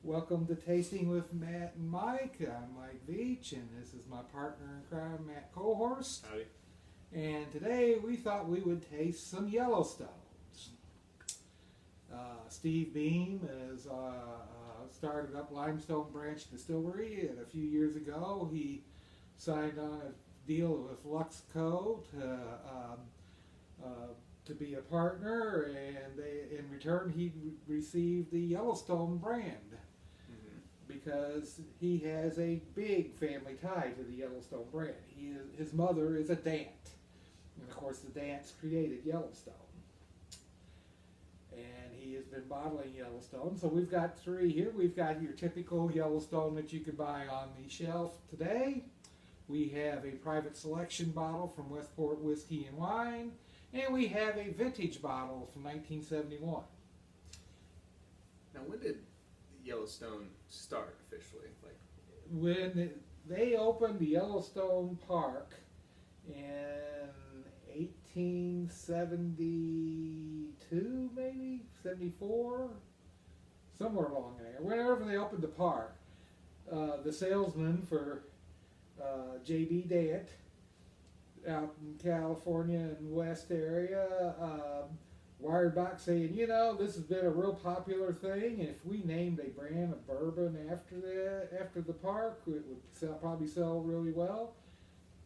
Welcome to Tasting with Matt and Mike. I'm Mike Veach, and this is my partner in crime, Matt Kohorst. Howdy. And today we thought we would taste some Yellowstones. Steve Beam has started up Limestone Branch Distillery, and a few years ago he signed on a deal with Luxco to be a partner, and in return he received the Yellowstone brand. Because he has a big family tie to the Yellowstone brand. His mother is a Dant, and of course the Dants created Yellowstone. And he has been bottling Yellowstone. So we've got three here. We've got your typical Yellowstone that you can buy on the shelf today. We have a private selection bottle from Westport Whiskey and Wine, and we have a vintage bottle from 1971. Now, when did Yellowstone start officially? When they opened the Yellowstone Park in 1872, maybe 74, somewhere along there. Whenever they opened the park, the salesman for J.D. Dant out in California and West area wired back saying, you know, this has been a real popular thing, and if we named a brand of bourbon after the park, it would probably sell really well.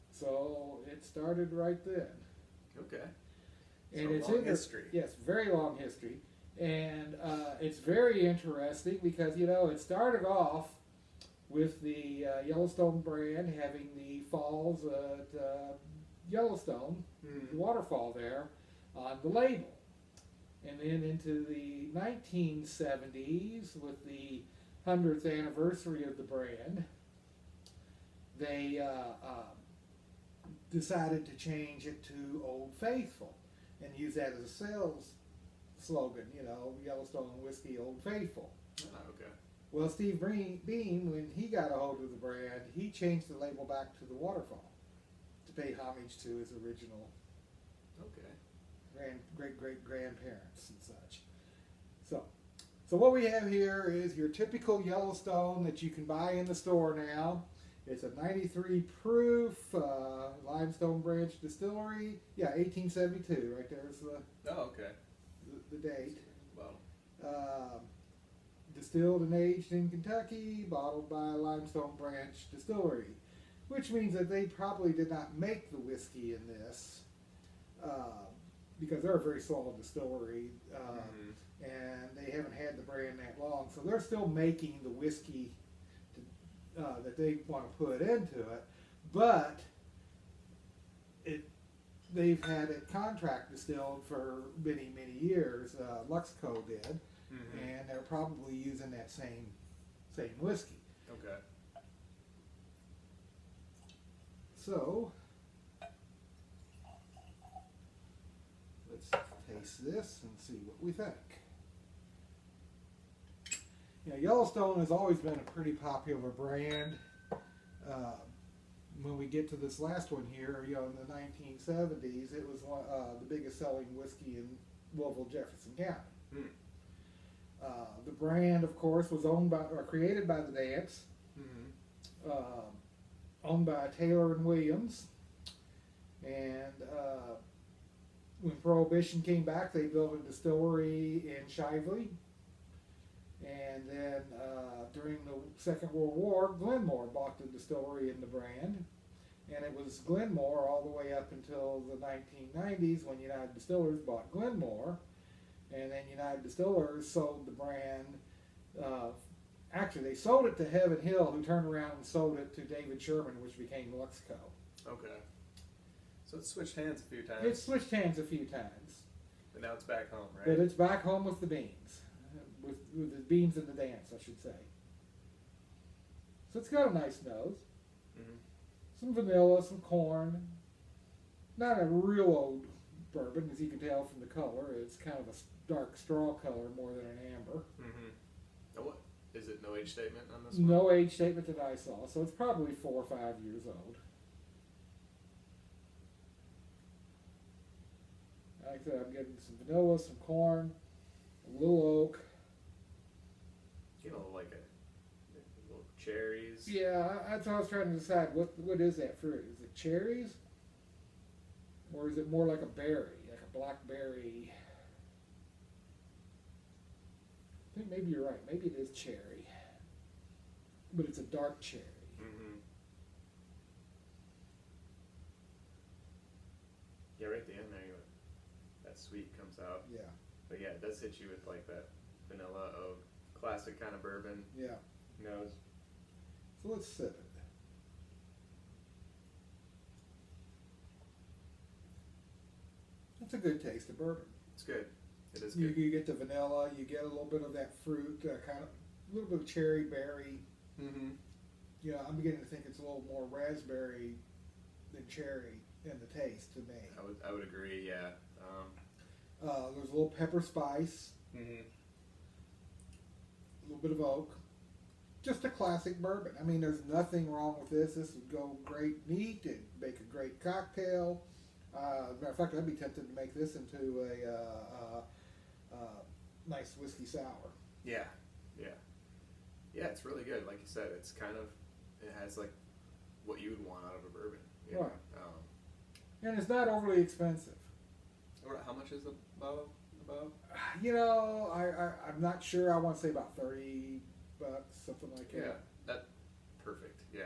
So it started right then. Okay. And so it's long history. Yes, very long history. And it's very interesting because, you know, it started off with the Yellowstone brand having the falls at Yellowstone, the waterfall there, on the label. And then into the 1970s, with the 100th anniversary of the brand, they decided to change it to Old Faithful and use that as a sales slogan, you know, Yellowstone Whiskey Old Faithful. Oh, okay. Well, Steve Beam, when he got a hold of the brand, he changed the label back to the waterfall to pay homage to his original Okay. great-great-grandparents and such. So what we have here is your typical Yellowstone that you can buy in the store now. It's a 93 proof Limestone Branch Distillery. Yeah, 1872. Right there's Okay. the date. Well, Distilled and aged in Kentucky, bottled by Limestone Branch Distillery, which means that they probably did not make the whiskey in this. Because they're a very small distillery, and they haven't had the brand that long, so they're still making the whiskey that they want to put into it, but they've had it contract distilled for many years. Luxco did, and they're probably using that same whiskey. okay. So let's taste this and see what we think. You know, Yellowstone has always been a pretty popular brand. When we get to this last one here, you know, in the 1970s, it was the biggest selling whiskey in Louisville, Jefferson County. The brand, of course, was owned by or created by the Dants, owned by Taylor and Williams, and when Prohibition came back, they built a distillery in Shively. And then during the Second World War, Glenmore bought the distillery and the brand. And it was Glenmore all the way up until the 1990s when United Distillers bought Glenmore. And then United Distillers sold the brand. Actually, they sold it to Heaven Hill, who turned around and sold it to David Sherman, which became Luxco. Okay. So it's switched hands a few times. It's switched hands a few times. But now it's back home, right? But it's back home with the Beams. With the Beams and the Dants, I should say. So it's got a nice nose. Some vanilla, some corn. Not a real old bourbon, as you can tell from the color. It's kind of a dark straw color more than an amber. Now what? Is it no age statement on this one? No age statement that I saw, so it's probably 4 or 5 years old. Like I said, I'm getting some vanilla, some corn, a little oak. Getting a like a little cherries. Yeah, that's what I was trying to decide. What is that fruit? Is it cherries? Or is it more like a berry, like a blackberry? I think maybe you're right. Maybe it is cherry. But it's a dark cherry. Mm-hmm. Yeah, right at the end there, that sweet comes out. Yeah. But yeah, it does hit you with like that vanilla oak, classic kind of bourbon Yeah. nose. So let's sip it. It's a good taste of bourbon. It's good. It is You, good. you get the vanilla, you get a little bit of that fruit, kind of a little bit of cherry, berry. Mm-hmm. Yeah, I'm beginning to think it's a little more raspberry than cherry in the taste to me. I would agree. Yeah. There's a little pepper spice, Mm-hmm. a little bit of oak. Just a classic bourbon. I mean, there's nothing wrong with this. This would go great neat. It'd make a great cocktail. As a matter of fact, I'd be tempted to make this into a nice whiskey sour. Yeah. Yeah. Yeah, it's really good. Like you said, it's kind of, it has like what you would want out of a bourbon. You know? Right. And it's not overly expensive. How much is the bottle about? You know, I'm not sure. I want to say about $30, something like that. Yeah, that perfect. Yeah,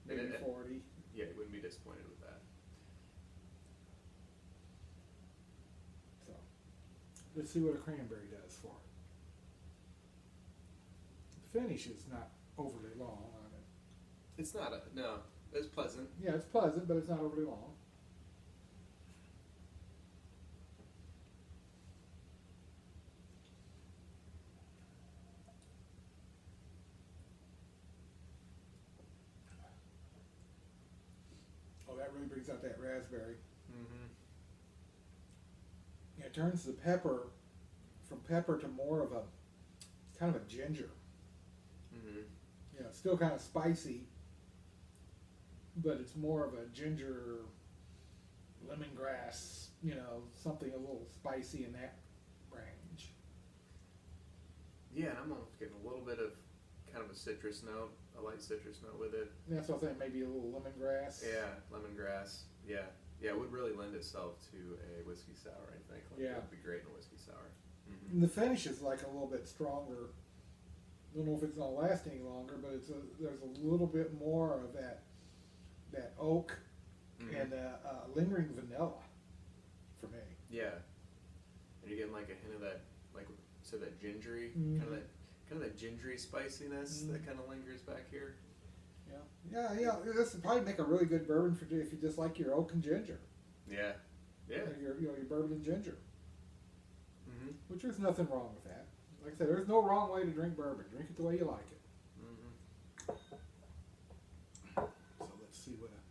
Maybe And 40. yeah, you wouldn't be disappointed with that. So let's see what a cranberry does for it. The finish is not overly long on it. It's not no. It's pleasant. Yeah, it's pleasant, but it's not overly long. Oh, that really brings out that raspberry. Mm-hmm. Yeah, it turns the pepper from pepper to more of a kind of a ginger. Mm-hmm. You know, it's still kind of spicy, but it's more of a ginger, lemongrass, you know, something a little spicy in that range. Yeah, and I'm almost getting a little bit of kind of a citrus note, a light citrus note with it. And that's what I think, maybe a little lemongrass. Yeah, lemongrass. Yeah, yeah, it would really lend itself to a whiskey sour. I think. Like, Yeah. it would be great in a whiskey sour. Mm-hmm. And the finish is like a little bit stronger. I don't know if it's gonna last any longer, but there's a little bit more of that oak Mm-hmm. and lingering vanilla for me. Yeah, and you're getting like a hint of that, like so that gingery Mhm. kind of that gingery spiciness Mhm. that kind of lingers back here. Yeah. This would probably make a really good bourbon for if you just like your oak and ginger. Yeah, yeah. Or your bourbon and ginger. Mm-hmm. Which there's nothing wrong with that. Like I said, there's no wrong way to drink bourbon. Drink it the way you like it. Mm-hmm. So let's see what a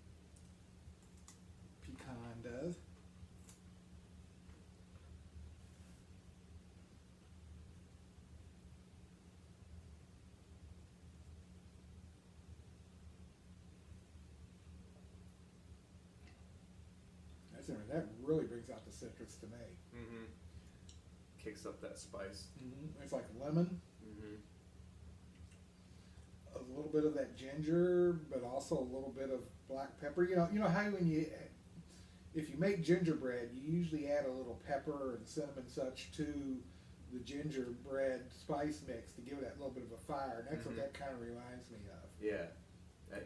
pecan does. That really brings out the citrus to me. Mm-hmm. Kicks up that spice. It's like lemon, Mm-hmm. a little bit of that ginger, but also a little bit of black pepper. You know how if you make gingerbread, you usually add a little pepper and cinnamon such to the gingerbread spice mix to give it that little bit of a fire. And that's Mhm. what that kind of reminds me of. Yeah,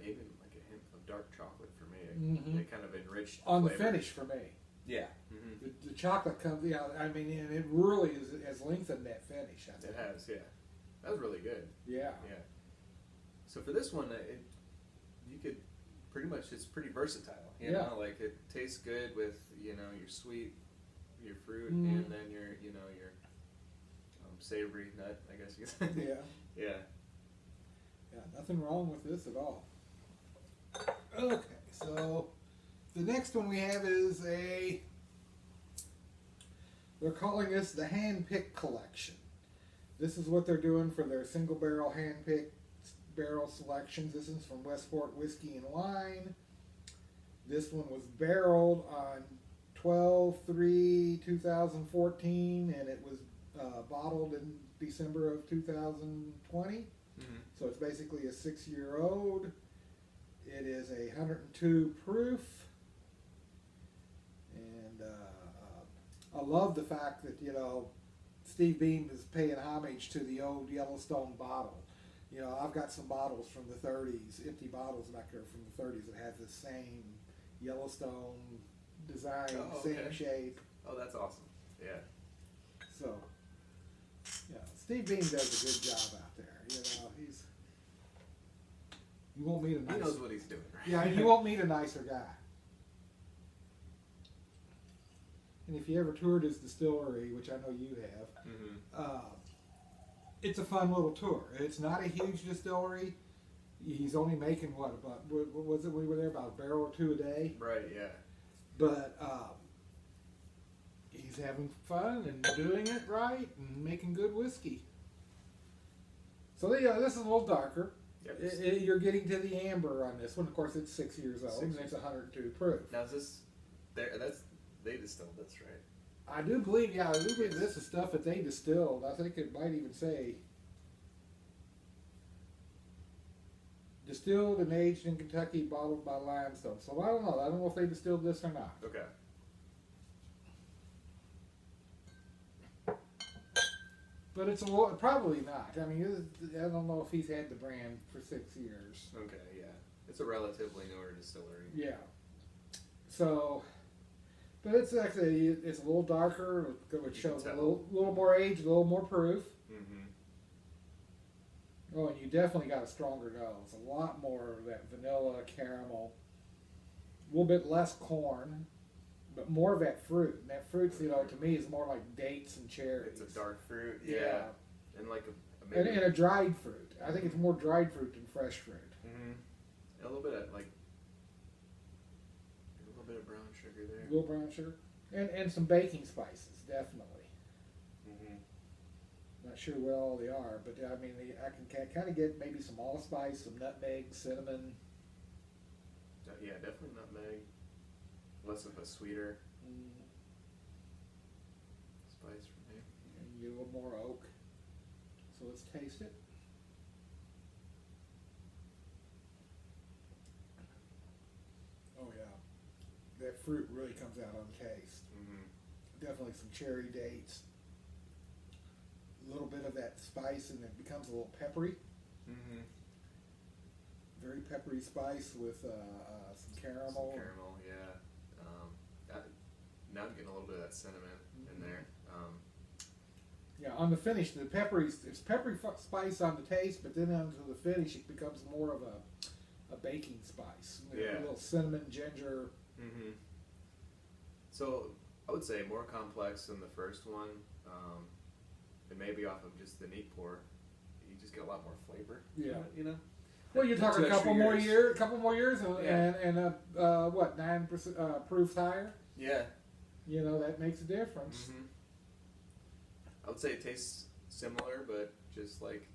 even like a hint of dark chocolate for me. Mhm. It kind of enriched On the flavor. finish for me. Yeah. Mm-hmm. The chocolate comes, I mean, and it really has lengthened that finish. I It think. has. Yeah, that was really good. Yeah. Yeah. So for this one, you could pretty much, it's pretty versatile. You Yeah. know, like it tastes good with your sweet, your fruit, Mhm. and then your savory nut, I guess you could say. Yeah. Yeah. Yeah, nothing wrong with this at all. Okay, so the next one we have is they're calling this the hand-picked collection. This is what they're doing for their single barrel hand-picked barrel selections. This is from Westport Whiskey and Wine. This one was barreled on 12/3/2014, and it was bottled in December of 2020. So it's basically a 6-year-old. It is 102 proof. And I love the fact that, Steve Beam is paying homage to the old Yellowstone bottle. I've got some bottles from the 30s, empty bottles back there from the 30s that have the same Yellowstone design, same shape. Oh, that's awesome. Yeah. So, Steve Beam does a good job out there. You won't meet a nicer. He knows what he's doing. Right? Yeah, you won't meet a nicer guy. And if you ever toured his distillery, which I know you have, it's a fun little tour. It's not a huge distillery. He's only making what was it? We were there about a barrel or two a day. Right. Yeah. But he's having fun and doing it right and making good whiskey. So this is a little darker. Yep. You're getting to the amber on this one. Of course, it's 6 years old and it's 102 proof. Now is this they distilled this, right? I do believe this is stuff that they distilled. I think it might even say distilled and aged in Kentucky, bottled by Limestone. So I don't know. I don't know if they distilled this or not. Okay. But it's probably not. I mean, I don't know if he's had the brand for 6 years. Okay, yeah. It's a relatively newer distillery. Yeah. So, but it's actually, it's a little darker, which shows a little more age, a little more proof. Oh, and you definitely got a stronger nose. A lot more of that vanilla, caramel, a little bit less corn, but more of that fruit. And that fruit's, to me, is more like dates and cherries. It's a dark fruit, yeah. And like and a dried fruit. I think it's more dried fruit than fresh fruit. A little bit of brown sugar there. A little brown sugar. And some baking spices, definitely. Not sure what all they are, but I mean, I can kind of get maybe some allspice, some nutmeg, cinnamon. Yeah, definitely nutmeg. Less of a sweeter spice for me. And you get a little more oak. So let's taste it. Oh yeah, that fruit really comes out on taste. Definitely some cherry dates. A little bit of that spice, and it becomes a little peppery. Very peppery spice with some caramel. Some caramel, yeah. Now I'm getting a little bit of that cinnamon in there. Yeah, on the finish, the peppery, it's peppery spice on the taste, but then onto the finish, it becomes more of a baking spice. A little cinnamon, ginger. So I would say more complex than the first one. And maybe off of just the neat pour, you just get a lot more flavor. Yeah. Well, you're talking a couple more years, and what, 9% proof higher? Yeah. That makes a difference. I would say it tastes similar, but just like,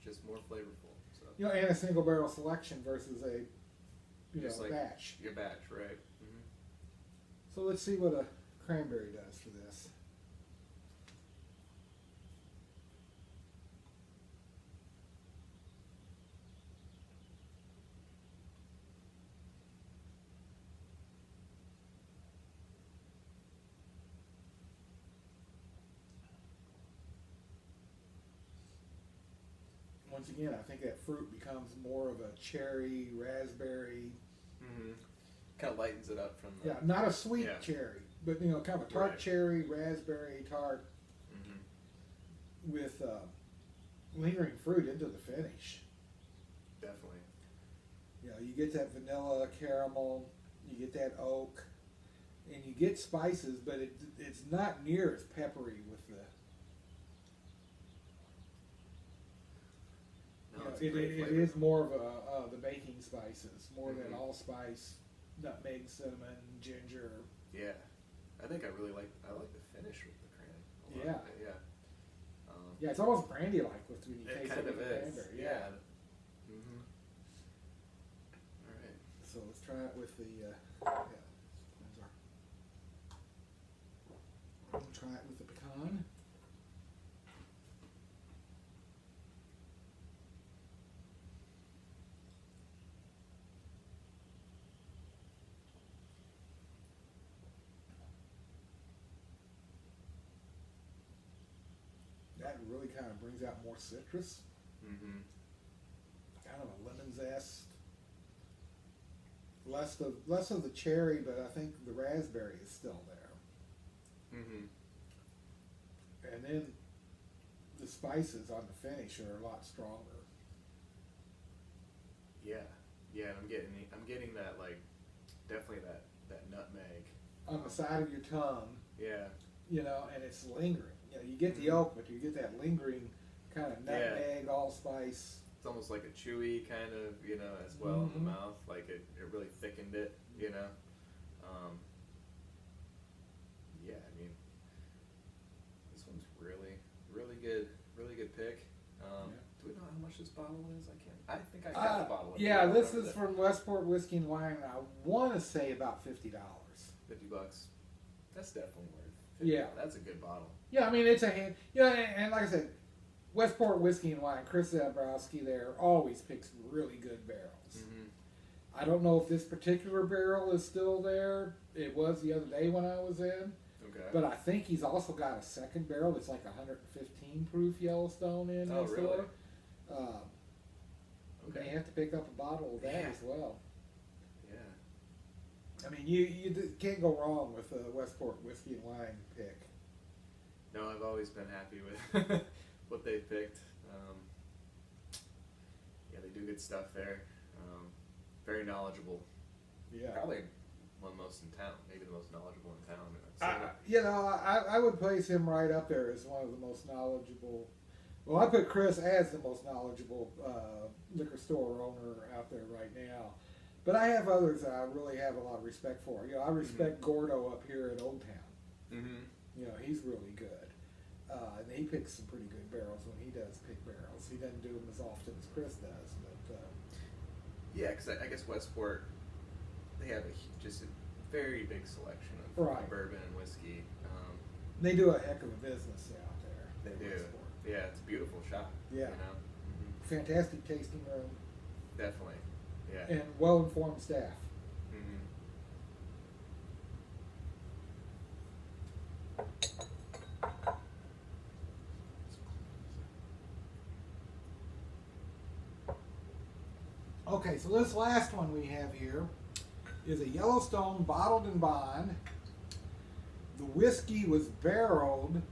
just more flavorful. So. And a single barrel selection versus a, just like batch. Your batch, right. So let's see what a cranberry does for this. Once again, I think that fruit becomes more of a cherry, raspberry. Kind of lightens it up from the... Yeah, not a sweet cherry, but kind of a tart cherry, raspberry tart with lingering fruit into the finish. Definitely. You get that vanilla, caramel, you get that oak, and you get spices, but it's not near as peppery with the... It is more of the baking spices, more than allspice, nutmeg, cinnamon, ginger. Yeah, I think I like the finish with the cran. Yeah. Yeah, it's almost brandy-like when you taste it with the cranberry. Yeah. All right. So let's try it with the. We'll try it with the pecan. really kind of brings out more citrus. Mm-hmm. Kind of a lemon zest. Less of the cherry, but I think the raspberry is still there. Mm-hmm. And then the spices on the finish are a lot stronger. Yeah, yeah. And I'm getting that, like, definitely that nutmeg On the side of your tongue, Yeah. you know, and it's lingering. You know, you get the oak, but you get that lingering kind of nutmeg, allspice. It's almost like a chewy kind of, you know, as well in the mouth. Like it really thickened it, you know. Yeah, I mean, this one's really good pick. Do we know how much this bottle is? I think I got the bottle. Yeah, this is from Westport Whiskey and Wine. I want to say about $50. $50. That's definitely worth it. Yeah. That's a good bottle. Yeah, I mean, it's a hand. Yeah, and like I said, Westport Whiskey and Wine, Chris Zabrowski there always picks really good barrels. Mm-hmm. I don't know if this particular barrel is still there. It was the other day when I was in. Okay. But I think he's also got a second barrel that's like 115 proof Yellowstone in Oh, his really? store. Okay. May have to pick up a bottle of that Yeah. as well. Yeah. I mean, you can't go wrong with a Westport Whiskey and Wine pick. No, I've always been happy with what they picked. Yeah, they do good stuff there. Very knowledgeable. Yeah. Probably one of the most in town. Maybe the most knowledgeable in town. You know, I would place him right up there as one of the most knowledgeable. Well, I put Chris as the most knowledgeable liquor store owner out there right now. But I have others that I really have a lot of respect for. You know, I respect Gordo up here at Old Town. Mm-hmm. You know, he's really good. And he picks some pretty good barrels when he does pick barrels. He doesn't do them as often as Chris does. But Yeah, because I guess Westport, they have just a very big selection of Right. bourbon and whiskey. they do a heck of a business out there. They at do. Westport. Yeah, it's a beautiful shop. Yeah. You know? Mm-hmm. Fantastic tasting room Definitely. Yeah. and well-informed staff. Mm-hmm. Okay, so this last one we have here is a Yellowstone bottled and bond. The whiskey was barreled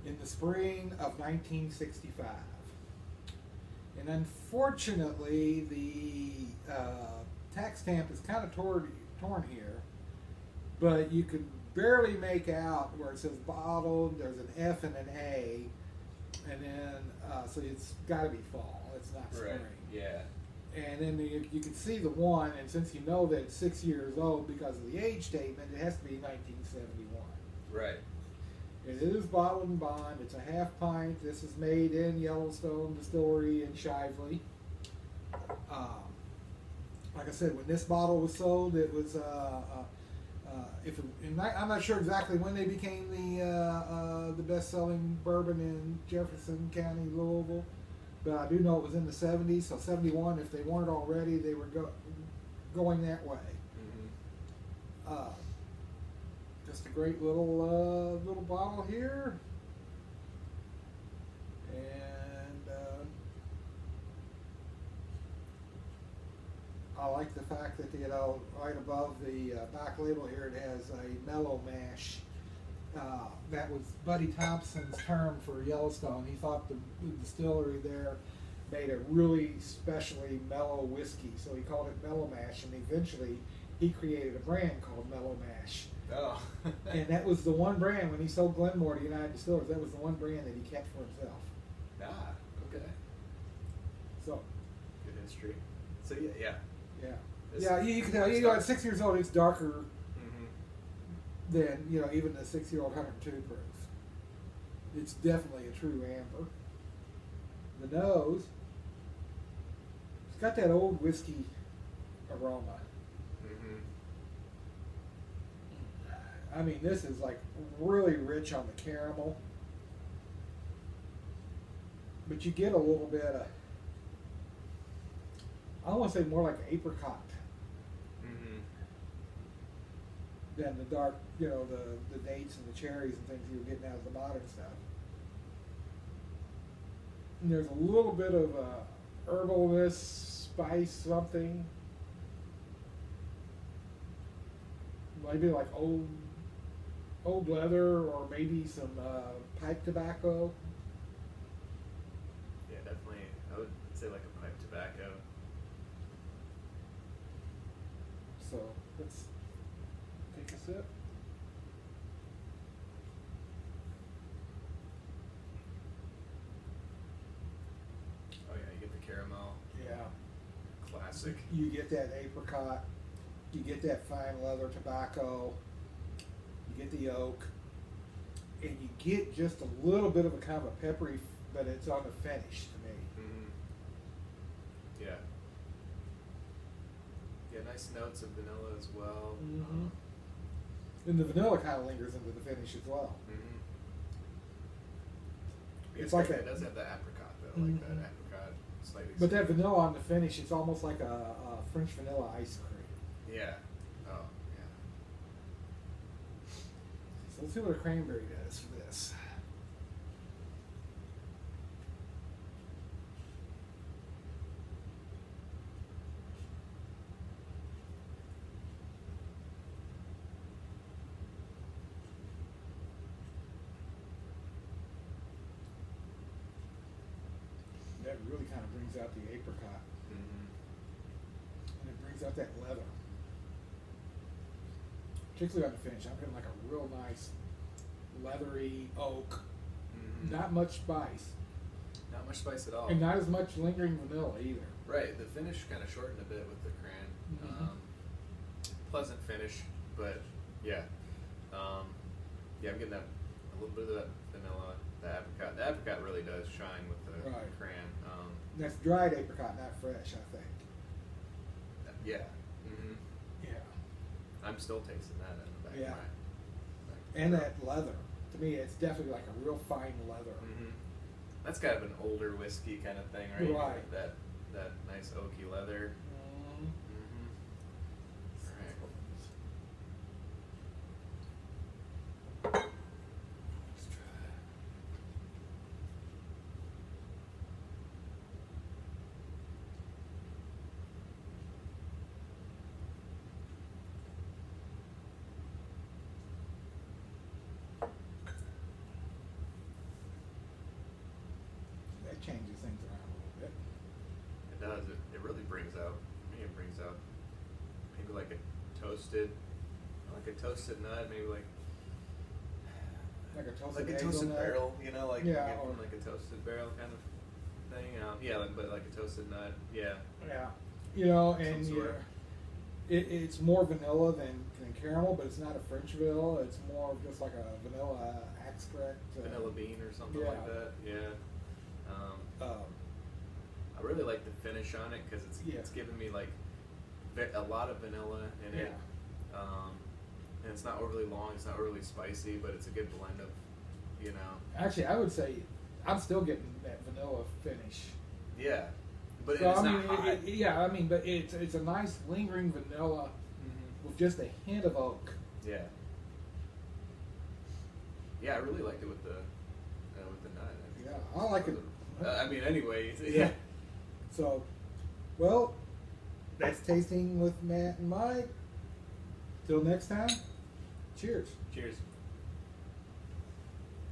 in the spring of 1965. And unfortunately, the tax stamp is kind of torn here, but you can barely make out where it says bottled. There's an F and an A, and then so it's got to be fall. It's not spring. Right. Yeah. And then you can see the one, and since you know that it's 6 years old because of the age statement, it has to be 1971. Right. It is bottled and bond. It's a half pint. This is made in Yellowstone Distillery in Shively. Like I said, when this bottle was sold, it was I'm not sure exactly when they became the best-selling bourbon in Jefferson County, Louisville, but I do know it was in the 70s. So 71, if they weren't already, they were going that way. Mm-hmm. Just a great little bottle here, and I like the fact that right above the back label here it has a mellow mash. That was Buddy Thompson's term for Yellowstone. He thought the distillery there made a really specially mellow whiskey, so he called it mellow mash, and eventually he created a brand called Mellow Mash. Oh. And that was the one brand, when he sold Glenmore to United Distillers, that was the one brand that he kept for himself. Ah, okay. So, Good history. So yeah. This- yeah, you can tell, at 6 years old, it's darker Mm-hmm. than, even the 6-year-old 102 proof. It's definitely a true amber. The nose, it's got that old whiskey aroma. Mm-hmm. I mean, this is like really rich on the caramel, but you get a little bit of, I want to say more like apricot Mm-hmm. than the dark, the dates and the cherries and things you were getting out of the modern stuff. And there's a little bit of herbalness, spice, something. Maybe like old leather, or maybe some pipe tobacco. Yeah, definitely. I would say like a pipe tobacco. So let's take a sip. Oh yeah, you get the caramel. Yeah. Classic. You get that apricot. You get that fine leather tobacco. You get the oak. And you get just a little bit of a kind of a peppery, but it's on the finish to me. Mm-hmm. Yeah. Yeah, nice notes of vanilla as well. Mm-hmm. And the vanilla kind of lingers into the finish as well. Mm-hmm. It's like it does have the apricot though, like that apricot slightly. But that vanilla on the finish, it's almost like a French vanilla ice cream. Yeah. Oh, yeah. So let's see what a cranberry does for this. That really kind of brings out the apricot. Mm-hmm. And it brings out that leather. Particularly on the finish, I'm getting like a real nice leathery oak. Mm-hmm. Not much spice. Not much spice at all. And not as much lingering vanilla either. Right, the finish kind of shortened a bit with the cran. Mhm. Pleasant finish, but yeah. Yeah, I'm getting that a little bit of that vanilla, the apricot. The apricot really does shine with the Right. cran. That's dried apricot, not fresh, I think. Yeah. Mm-hmm. Yeah. I'm still tasting that in the back Yeah. of my. And that leather. To me, it's definitely like a real fine leather. Mm-hmm. That's kind of an older whiskey kind of thing, right? Right. That nice oaky leather. Mm-hmm. Mm-hmm. Right. Let's try. That changes things around a little bit. It does. It really brings out. I think it brings out maybe like a toasted nut, maybe like Like a toasted like a hazelnut. toasted barrel, you know, like Yeah, you get or- from like a toasted barrel kind of thing. Yeah, but like a toasted nut. Yeah. Yeah. You know, Some and sort. it's more vanilla than caramel, but it's not a French vanilla. It's more of just like a vanilla extract. Vanilla bean or something yeah. like that. Yeah. I really like the finish on it because it's giving me like a lot of vanilla in it. And it's not overly long, it's not overly spicy, but it's a good blend of, you know. Actually, I would say I'm still getting that vanilla finish. Yeah, but So, it's I not mean, hot. but it's a nice lingering vanilla Mm-hmm. with just a hint of oak. Yeah. Yeah, I really liked it with the nut. Yeah, I like it. I mean, anyway, yeah. So, well, that's tasting with Matt and Mike. Till next time, cheers. Cheers.